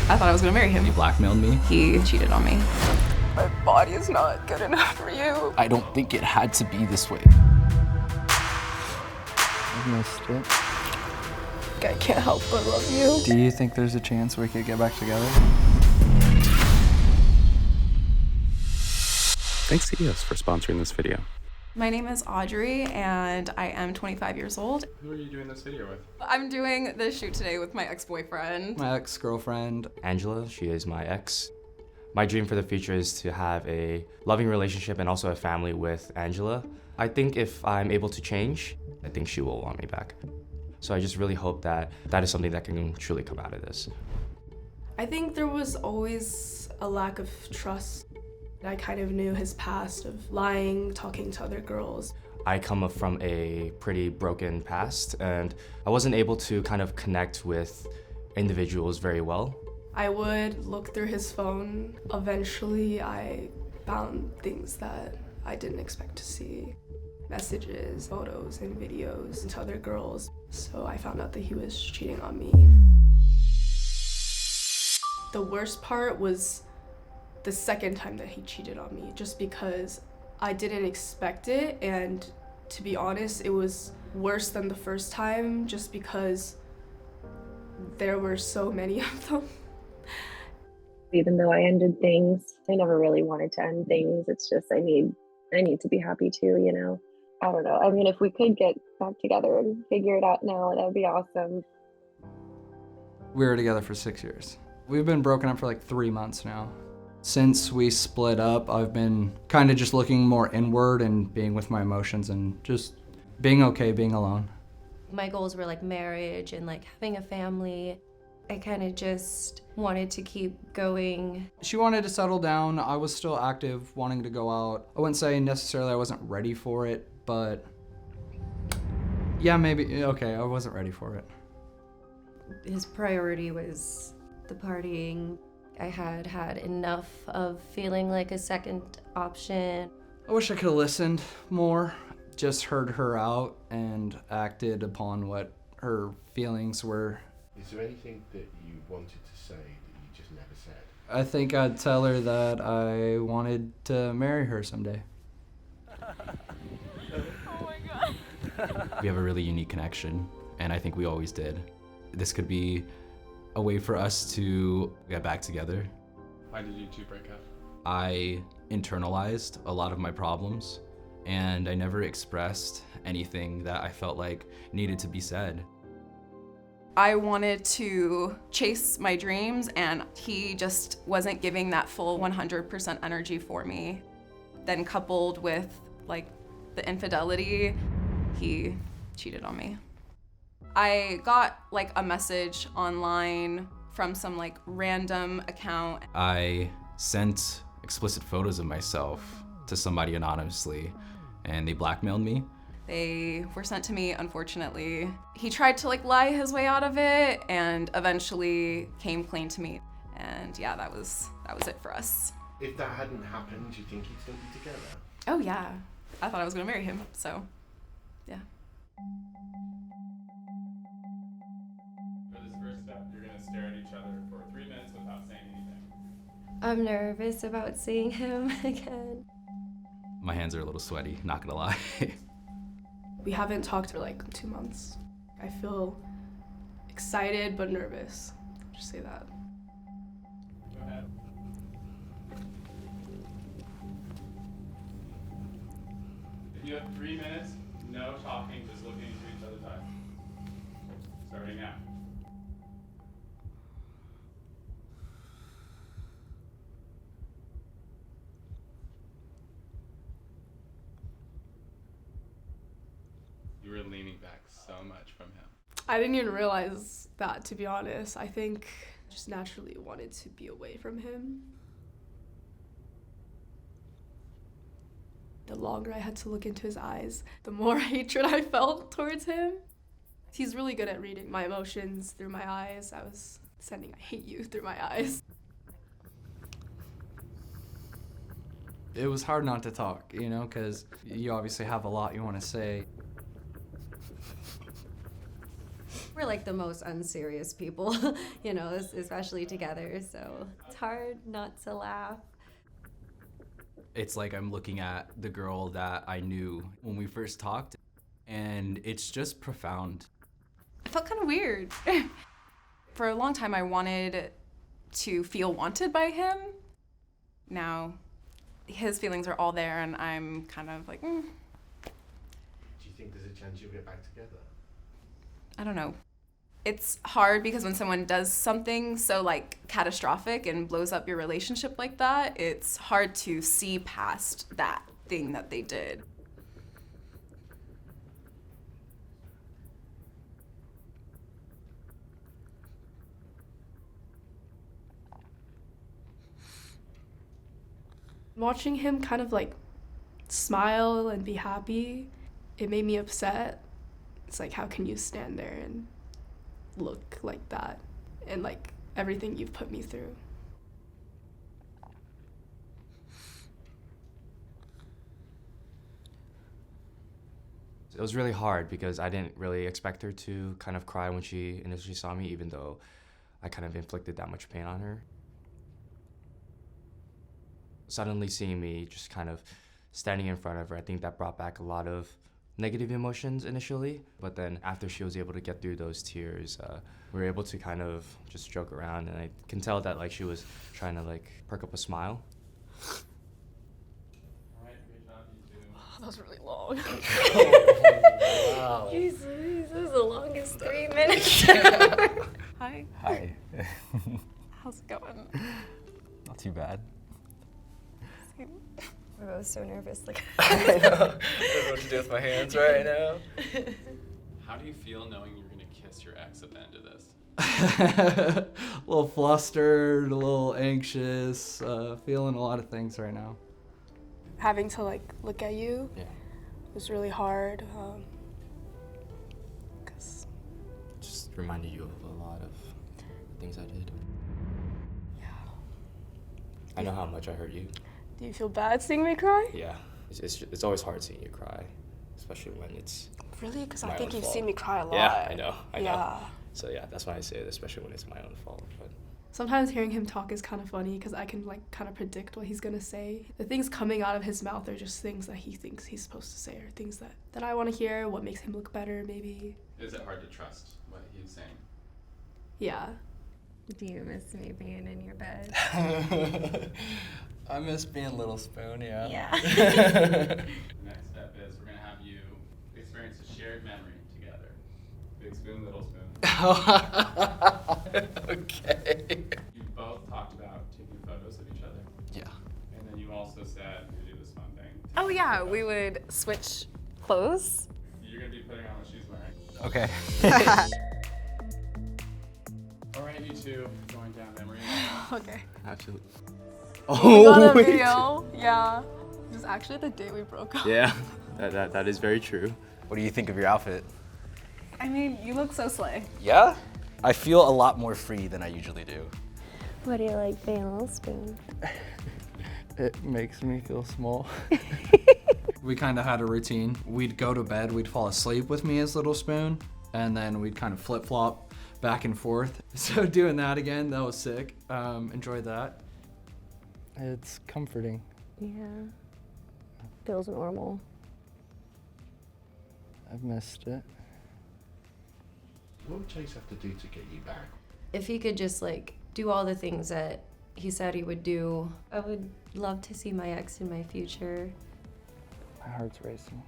I thought I was gonna marry him. He blackmailed me. He cheated on me. My body is not good enough for you. I don't think it had to be this way. I missed it. I can't help but love you. Do you think there's a chance we could get back together? Thanks to EOS for sponsoring this video. My name is Audrey and I am 25 years old. Who are you doing this video with? I'm doing this shoot today with my ex-boyfriend. My ex-girlfriend. Angela, she is my ex. My dream for the future is to have a loving relationship and also a family with Angela. I think if I'm able to change, I think she will want me back. So I just really hope that that is something that can truly come out of this. I think there was always a lack of trust. I kind of knew his past of lying, talking to other girls. I come up from a pretty broken past and I wasn't able to kind of connect with individuals very well. I would look through his phone. Eventually, I found things that I didn't expect to see. Messages, photos, and videos to other girls. So I found out that he was cheating on me. The worst part was the second time that he cheated on me, just because I didn't expect it, and to be honest, it was worse than the first time just because there were so many of them. Even though I ended things, I never really wanted to end things. It's just I need to be happy too, you know? I don't know. I mean, if we could get back together and figure it out now, that would be awesome. We were together for 6 years. We've been broken up for like 3 months now. Since we split up, I've been kind of just looking more inward and being with my emotions and just being okay being alone. My goals were like marriage and like having a family. I kind of just wanted to keep going. She wanted to settle down. I was still active, wanting to go out. I wouldn't say necessarily I wasn't ready for it, but yeah, maybe, okay, I wasn't ready for it. His priority was the partying. I had had enough of feeling like a second option. I wish I could have listened more, just heard her out and acted upon what her feelings were. Is there anything that you wanted to say that you just never said? I think I'd tell her that I wanted to marry her someday. Oh my God. We have a really unique connection, and I think we always did. This could be a way for us to get back together. Why did you two break up? I internalized a lot of my problems, and I never expressed anything that I felt like needed to be said. I wanted to chase my dreams and he just wasn't giving that full 100% energy for me. Then coupled with like the infidelity, he cheated on me. I got like a message online from some like random account. I sent explicit photos of myself to somebody anonymously, and they blackmailed me. They were sent to me, unfortunately. He tried to like lie his way out of it and eventually came clean to me. And yeah, that was it for us. If that hadn't happened, do you think you'd still be together? Oh yeah, I thought I was gonna marry him, so yeah. For this first step, you're gonna stare at each other for 3 minutes without saying anything. I'm nervous about seeing him again. My hands are a little sweaty, not gonna lie. We haven't talked for like 2 months. I feel excited but nervous. I'll just say that. Go ahead. If you have 3 minutes, no talking, just looking into each other's eyes. Starting now. You were leaning back so much from him. I didn't even realize that, to be honest. I think I just naturally wanted to be away from him. The longer I had to look into his eyes, the more hatred I felt towards him. He's really good at reading my emotions through my eyes. I was sending I hate you through my eyes. It was hard not to talk, you know, because you obviously have a lot you want to say. We're like the most unserious people, you know, especially together, so it's hard not to laugh. It's like I'm looking at the girl that I knew when we first talked, and it's just profound. It felt kind of weird. For a long time, I wanted to feel wanted by him. Now, his feelings are all there, and I'm kind of like, Do you think there's a chance you'll get back together? I don't know. It's hard because when someone does something so like catastrophic and blows up your relationship like that, it's hard to see past that thing that they did. Watching him kind of like smile and be happy, it made me upset. It's like, how can you stand there and look like that and like everything you've put me through? It was really hard because I didn't really expect her to kind of cry when she initially saw me, even though I kind of inflicted that much pain on her. Suddenly seeing me just kind of standing in front of her, I think that brought back a lot of negative emotions initially, but then after she was able to get through those tears, we were able to kind of just joke around, and I can tell that like she was trying to like perk up a smile. Alright, great job, you two. That was really long. Wow. Jesus, this is the longest 3 minutes. Hi. Hi. How's it going? Not too bad. We're both so nervous. Like I know. I don't know what to do with my hands right now. How do you feel knowing you're gonna kiss your ex at the end of this? A little flustered, a little anxious, feeling a lot of things right now. Having to like look at you Yeah. was really hard. 'Cause Just reminded you of a lot of things I did. yeah. I know how much I hurt you. Do you feel bad seeing me cry? Yeah, it's always hard seeing you cry, especially when it's Really? Because I my think own you've fault. seen me cry a lot. Yeah, I know. Yeah. So yeah, that's why I say it, especially when it's my own fault. But Sometimes hearing him talk is kind of funny because I can like kind of predict what he's gonna say. The things coming out of his mouth are just things that he thinks he's supposed to say, or things that I want to hear, what makes him look better maybe. Is it hard to trust what he's saying? Yeah. do you miss me being in your bed? I miss being Little Spoon, yeah. Yeah. The next step is we're gonna have you experience a shared memory together. Big spoon, little spoon. Okay. You both talked about taking photos of each other, Yeah. and then you also said you do this fun thing. Oh yeah, we would switch clothes. You're gonna be putting on what she's wearing. Okay. All right, you two, going down memory lane. Okay. absolutely. We got a wait. video. Yeah. It was actually the day we broke up. Yeah, that is very true. What do you think of your outfit? I mean, you look so slay. Yeah? I feel a lot more free than I usually do. What do you like being a little spoon? It makes me feel small. We kind of had a routine. We'd go to bed, we'd fall asleep with me as Little Spoon, and then we'd kind of flip-flop back and forth. So doing that again, that was sick. Enjoyed that. It's comforting. Yeah. Feels normal. I've missed it. What would Chase have to do to get you back? If he could just like do all the things that he said he would do, I would love to see my ex in my future. My heart's racing.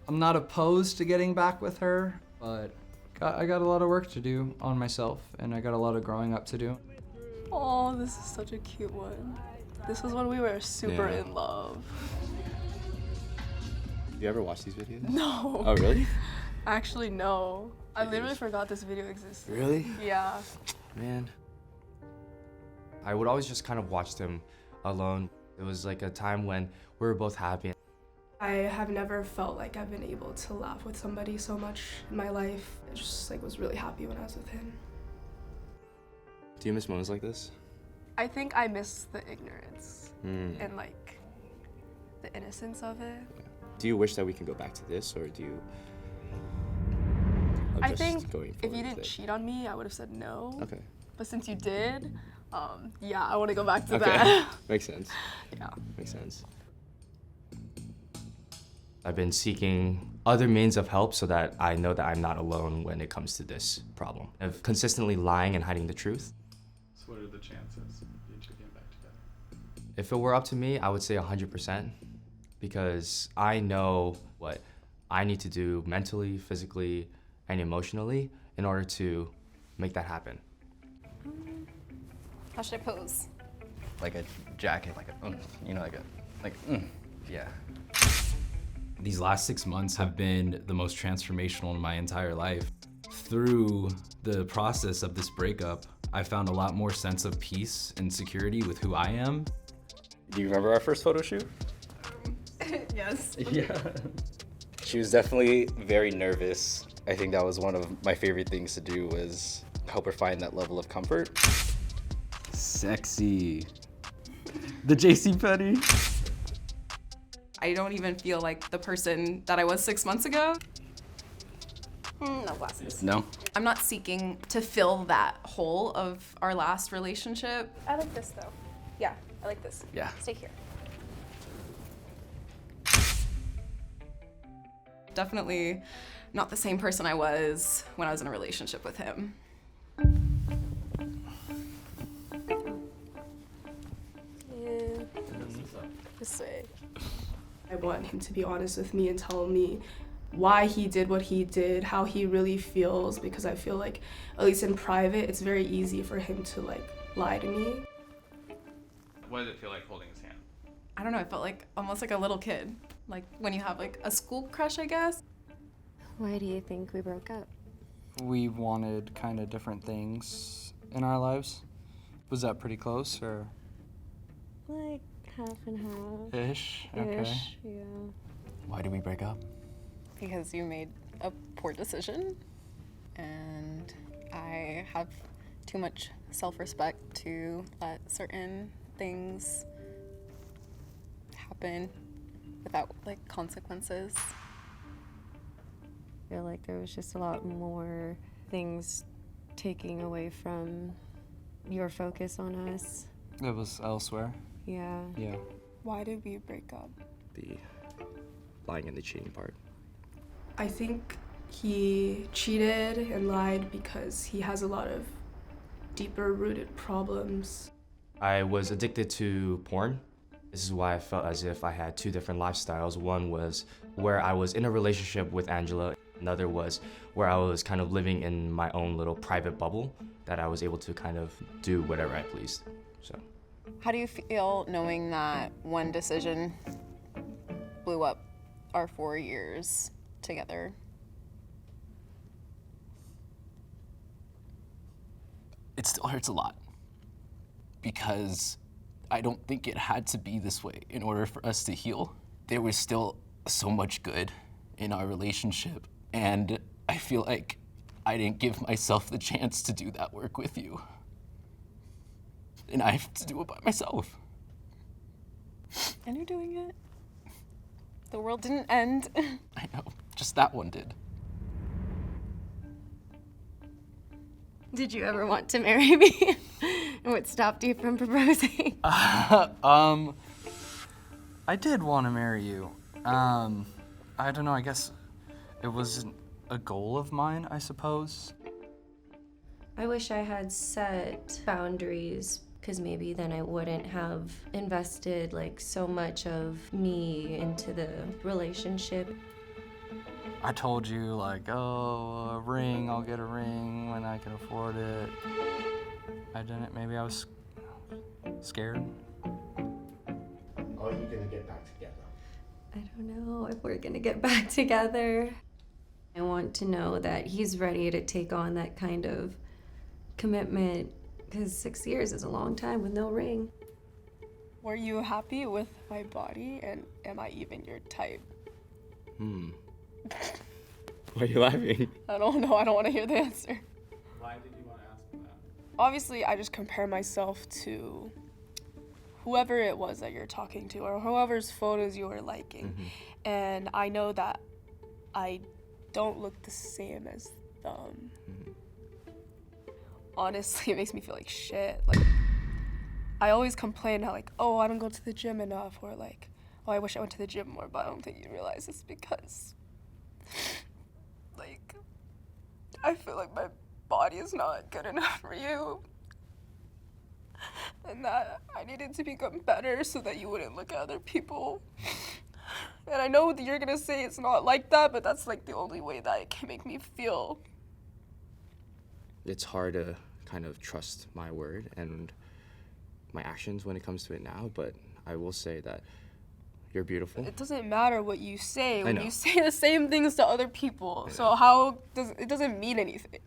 I'm not opposed to getting back with her, but I got a lot of work to do on myself, and I got a lot of growing up to do. Oh, this is such a cute one. This was when we were super Yeah. in love. You ever watch these videos? No. Oh really? Actually, no. I literally forgot this video existed. Really? Yeah. Man. I would always just kind of watch them alone. It was like a time when we were both happy. I have never felt like I've been able to laugh with somebody so much in my life. I just like was really happy when I was with him. Do you miss moments like this? I think I miss the ignorance Mm. and like the innocence of it. Do you wish that we can go back to this, or do you? I just think going if forward you with didn't it. cheat on me, I would have said no. Okay. But since you did, yeah, I want to go back to Okay. that. Makes sense. Yeah. Makes sense. I've been seeking other means of help so that I know that I'm not alone when it comes to this problem of consistently lying and hiding the truth. So what are the chances of you two getting back together? If it were up to me, I would say 100% because I know what I need to do mentally, physically, and emotionally in order to make that happen. How should I pose? Like a jacket, like a, yeah. These last 6 months have been the most transformational in my entire life. Through the process of this breakup, I found a lot more sense of peace and security with who I am. Do you remember our first photo shoot? Yes. Yeah. She was definitely very nervous. I think that was one of my favorite things to do was help her find that level of comfort. Sexy. The JCPenney. I don't even feel like the person that I was 6 months ago. No glasses. No? I'm not seeking to fill that hole of our last relationship. I like this though. Yeah, I like this. Yeah. Stay here. Definitely not the same person I was when I was in a relationship with him. This way. I want him to be honest with me and tell me why he did what he did, how he really feels, because I feel like, at least in private, it's very easy for him to like lie to me. What did it feel like holding his hand? I don't know, I felt like almost like a little kid. Like when you have like a school crush, I guess. Why do you think we broke up? We wanted kind of different things in our lives. Was that pretty close or? Like half and half. Ish? Okay. Ish, yeah. Why did we break up? Because you made a poor decision, and I have too much self-respect to let certain things happen without like consequences. I feel like there was just a lot more things taking away from your focus on us. It was elsewhere. Yeah. Yeah. Why did we break up? The lying and the cheating part. I think he cheated and lied because he has a lot of deeper rooted problems. I was addicted to porn. This is why I felt as if I had two different lifestyles. One was where I was in a relationship with Angela. Another was where I was kind of living in my own little private bubble that I was able to kind of do whatever I pleased. So. How do you feel knowing that one decision blew up our 4 years together? It still hurts a lot because I don't think it had to be this way in order for us to heal. There was still so much good in our relationship, and I feel like I didn't give myself the chance to do that work with you. And I have to do it by myself. And you're doing it. The world didn't end. I know, just that one did. Did you ever want to marry me? And what stopped you from proposing? I did want to marry you. I don't know, I guess it was a goal of mine, I suppose. I wish I had set boundaries, because maybe then I wouldn't have invested like so much of me into the relationship. I told you like, oh, a ring, I'll get a ring when I can afford it. I didn't, maybe I was scared. Are you gonna get back together? I don't know if we're gonna get back together. I want to know that he's ready to take on that kind of commitment, because 6 years is a long time with no ring. Were you happy with my body, and am I even your type? Why are you laughing? I don't know, I don't want to hear the answer. Why did you want to ask that? Obviously, I just compare myself to whoever it was that you're talking to, or whoever's photos you were liking. And I know that I don't look the same as Honestly, it makes me feel like shit. Like, I always complain how like, oh, I don't go to the gym enough, or like, oh, I wish I went to the gym more, but I don't think you realize it's because, like, I feel like my body is not good enough for you. And that I needed to become better so that you wouldn't look at other people. And I know that you're gonna say it's not like that, but that's like the only way that it can make me feel. It's hard to kind of trust my word and my actions when it comes to it now, but I will say that you're beautiful. It doesn't matter what you say when know. you say the same things to other people. So how does it doesn't mean anything?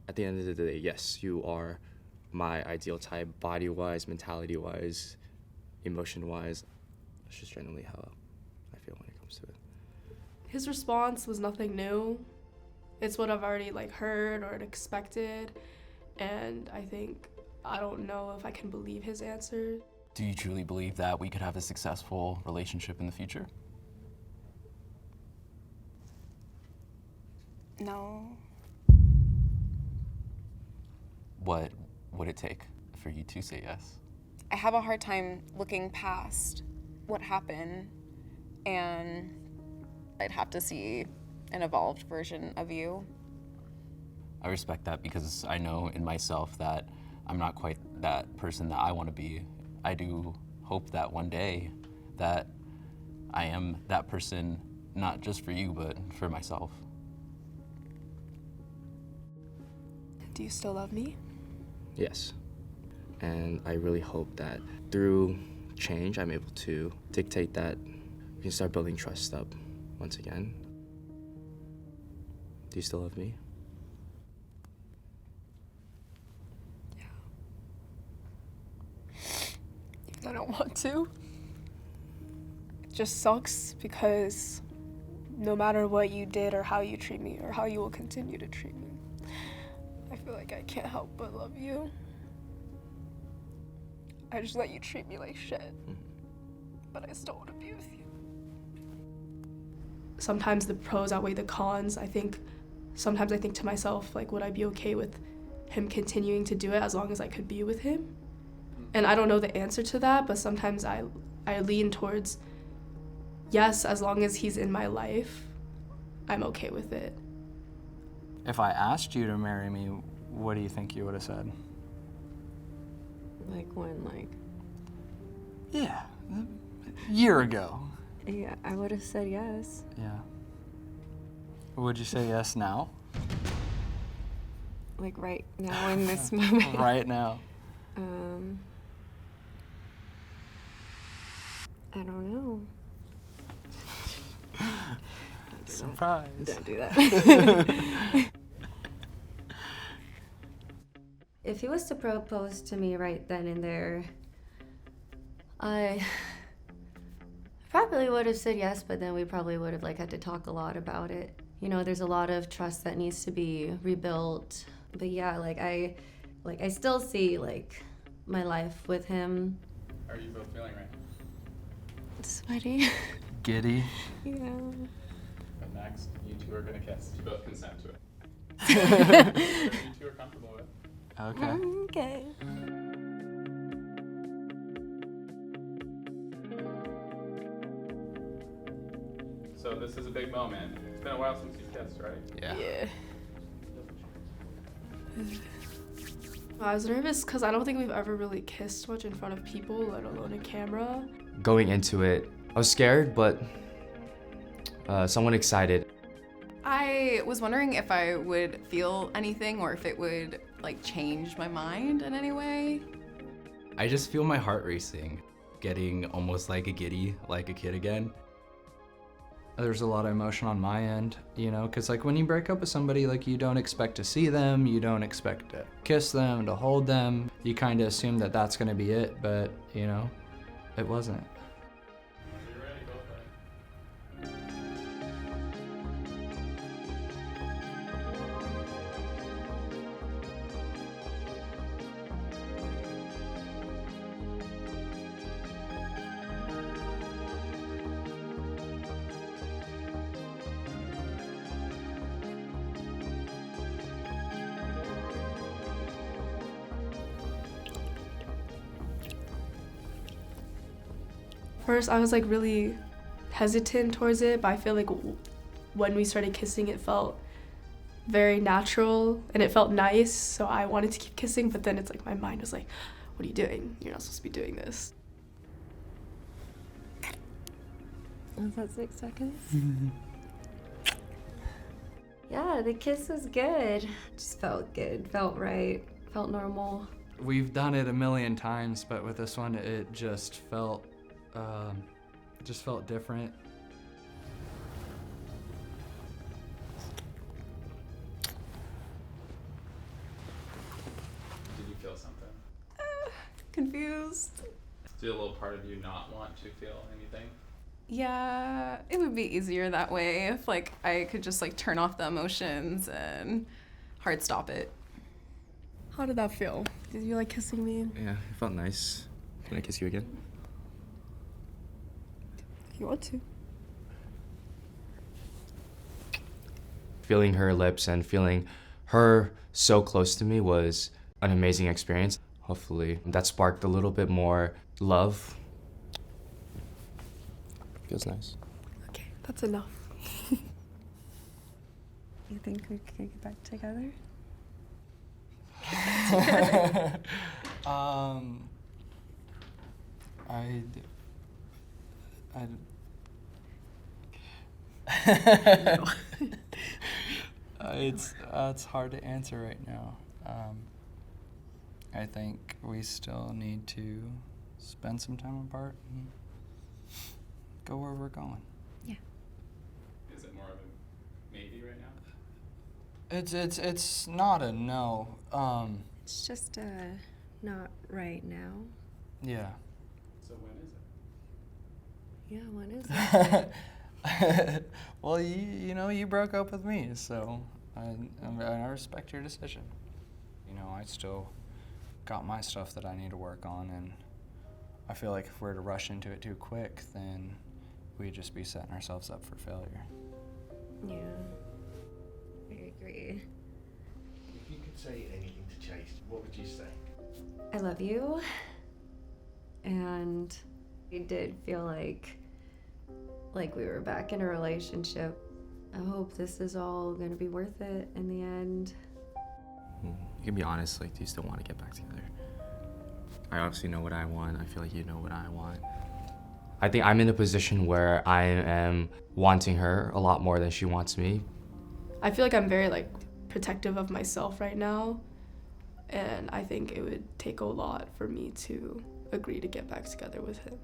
At the end of the day, yes, you are my ideal type, body-wise, mentality-wise, emotion-wise. That's just generally how I feel when it comes to it. His response was nothing new. It's what I've already like heard or expected, and I don't know if I can believe his answer. Do you truly believe that we could have a successful relationship in the future? No. What would it take for you to say yes? I have a hard time looking past what happened, and I'd have to see an evolved version of you. I respect that because I know in myself that I'm not quite that person that I want to be. I do hope that one day that I am that person, not just for you, but for myself. Do you still love me? Yes. And I really hope that through change, I'm able to dictate that we can start building trust up once again. Do you still love me? I don't want to. It just sucks because no matter what you did or how you treat me or how you will continue to treat me, I feel like I can't help but love you. I just let you treat me like shit, but I still want to be with you. Sometimes the pros outweigh the cons. Sometimes I think to myself, like, would I be okay with him continuing to do it as long as I could be with him? And I don't know the answer to that, but sometimes I lean towards yes, as long as he's in my life, I'm okay with it. If I asked you to marry me, what do you think you would have said? Like when, like? Yeah, a year ago. Yeah, I would have said yes. Yeah. Would you say yes now? Like right now in this moment. Right now. I don't know. Surprise. Don't do that. If he was to propose to me right then and there, I probably would have said yes, but then we probably would have had to talk a lot about it. You know, there's a lot of trust that needs to be rebuilt. But yeah, I still see my life with him. How are you both feeling right now? Sweaty. Giddy. Yeah. But next, you two are gonna kiss. You both consent to it. You two are comfortable with. Okay. Okay. So this is a big moment. It's been a while since you've kissed, right? Yeah. I was nervous because I don't think we've ever really kissed much in front of people, let alone a camera. Going into it, I was scared, but somewhat excited. I was wondering if I would feel anything or if it would change my mind in any way. I just feel my heart racing, getting almost like a giddy, like a kid again. There's a lot of emotion on my end, because when you break up with somebody, you don't expect to see them, you don't expect to kiss them, to hold them. You kind of assume that that's going to be it, but, it wasn't. You're ready, go for it. first I was like really hesitant towards it, but I feel like when we started kissing it felt very natural and it felt nice, so I wanted to keep kissing, but then it's like my mind was like, what are you doing? You're not supposed to be doing this. Was that 6 seconds? Yeah, the kiss was good. Just felt good, felt right, felt normal. We've done it a million times, but with this one, it just felt different. Did you feel something? Confused. Did a little part of you not want to feel anything? Yeah, it would be easier that way if like I could just like turn off the emotions and hard stop it. How did that feel? Did you like kissing me? Yeah, it felt nice. Can I kiss you again? If you want to. Feeling her lips and feeling her so close to me was an amazing experience. Hopefully that sparked a little bit more love. Feels nice. Okay, that's enough. You think we could get back together? It's hard to answer right now. I think we still need to spend some time apart and go where we're going. Yeah. Is it more of a maybe right now? It's not a no. It's just not right now. Yeah. So when is it? Yeah, when is it? Well, you broke up with me, so I respect your decision. I still got my stuff that I need to work on, and I feel like if we're to rush into it too quick, then we'd just be setting ourselves up for failure. Yeah, I agree. If you could say anything to Chase, what would you say? I love you, and it did feel like we were back in a relationship. I hope this is all gonna be worth it in the end. You can be honest, like, do you still want to get back together? I obviously know what I want. I feel like you know what I want. I think I'm in a position where I am wanting her a lot more than she wants me. I feel like I'm very like protective of myself right now, and I think it would take a lot for me to agree to get back together with him.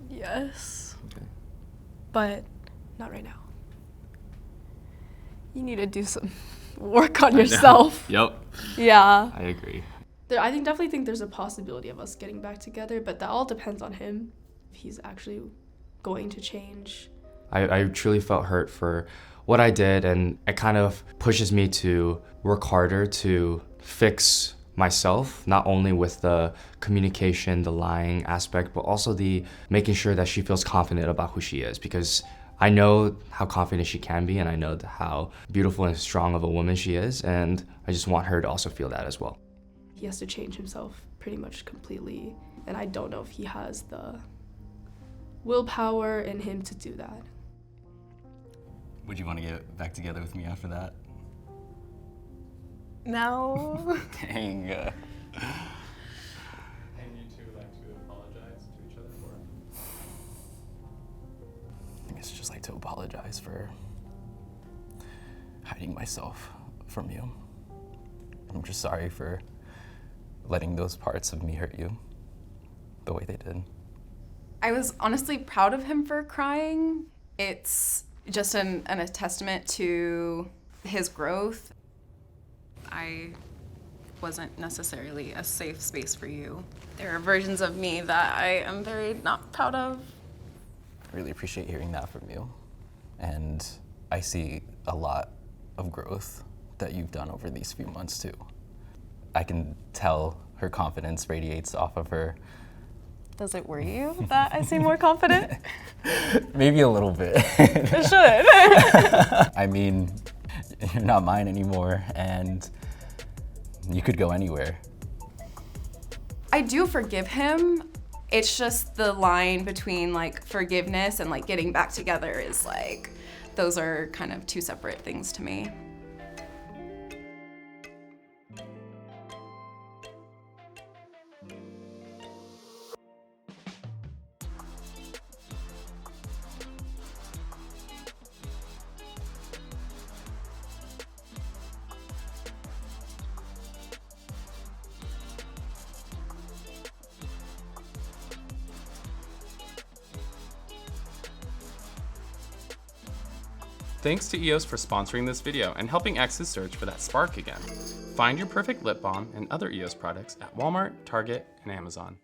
Yes. Okay. But not right now. You need to do some work on yourself. Yep. Yeah. I agree. I definitely think there's a possibility of us getting back together, but that all depends on him. If he's actually going to change. I truly felt hurt for what I did, and it kind of pushes me to work harder to fix myself, not only with the communication, the lying aspect, but also the making sure that she feels confident about who she is, because I know how confident she can be, and I know how beautiful and strong of a woman she is, and I just want her to also feel that as well. He has to change himself pretty much completely, and I don't know if he has the willpower in him to do that. Would you want to get back together with me after that? No. Dang. And you two would like to apologize to each other for it? I guess I just like to apologize for hiding myself from you. I'm just sorry for letting those parts of me hurt you the way they did. I was honestly proud of him for crying. It's just a testament to his growth. I wasn't necessarily a safe space for you. There are versions of me that I am very not proud of. I really appreciate hearing that from you. And I see a lot of growth that you've done over these few months too. I can tell her confidence radiates off of her. Does it worry you that I seem more confident? Maybe a little bit. It should. I mean, you're not mine anymore, and you could go anywhere. I do forgive him. It's just the line between like forgiveness and like getting back together is like, those are kind of two separate things to me. Thanks to EOS for sponsoring this video and helping Exes search for that spark again. Find your perfect lip balm and other EOS products at Walmart, Target, and Amazon.